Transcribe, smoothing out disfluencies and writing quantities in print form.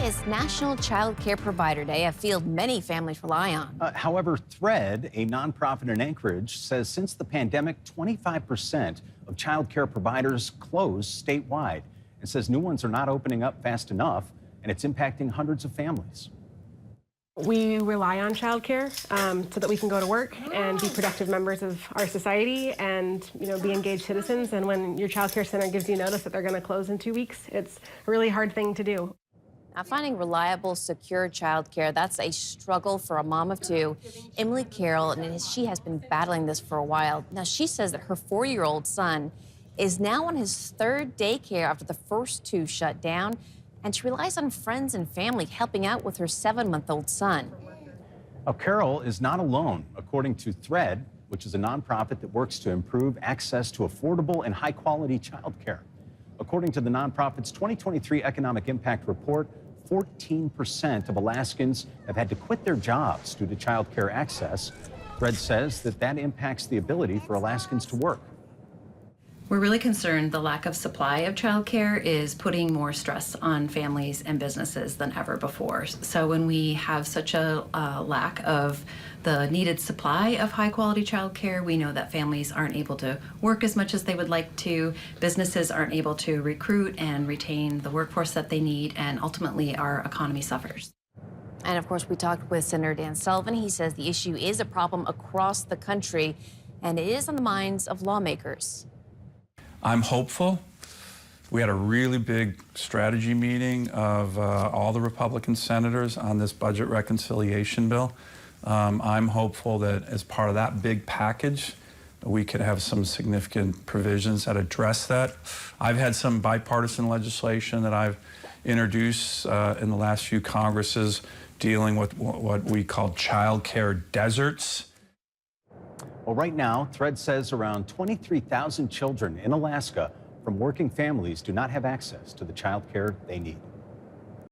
is National Child Care Provider Day, a field many families rely on. However, Thread, a nonprofit in Anchorage, says since the pandemic, 25% of child care providers closed statewide, and says new ones are not opening up fast enough, and it's impacting hundreds of families. We rely on childcare so that we can go to work and be productive members of our society and, be engaged citizens. And when your childcare center gives you notice that they're going to close in 2 weeks, it's a really hard thing to do. Now, finding reliable, secure childcare, that's a struggle for a mom of two, Emily Carroll, and she has been battling this for a while. Now, she says that her 4-year-old son is now on his third daycare after the first two shut down, and she relies on friends and family helping out with her 7-month-old son. Now, Carol is not alone. According to Thread, which is a nonprofit that works to improve access to affordable and high-quality childcare. According to the nonprofit's 2023 Economic Impact Report, 14% of Alaskans have had to quit their jobs due to child care access. Thread says that impacts the ability for Alaskans to work. We're really concerned the lack of supply of childcare is putting more stress on families and businesses than ever before. So when we have such a lack of the needed supply of high-quality childcare, we know that families aren't able to work as much as they would like to, businesses aren't able to recruit and retain the workforce that they need, and ultimately our economy suffers. And of course, we talked with Senator Dan Sullivan. He says the issue is a problem across the country, and it is on the minds of lawmakers. I'm hopeful. We had a really big strategy meeting of all the Republican senators on this budget reconciliation bill. I'm hopeful that as part of that big package, we could have some significant provisions that address that. I've had some bipartisan legislation that I've introduced in the last few Congresses dealing with what we call child care deserts. Well, right now, Thread says around 23,000 children in Alaska from working families do not have access to the child care they need.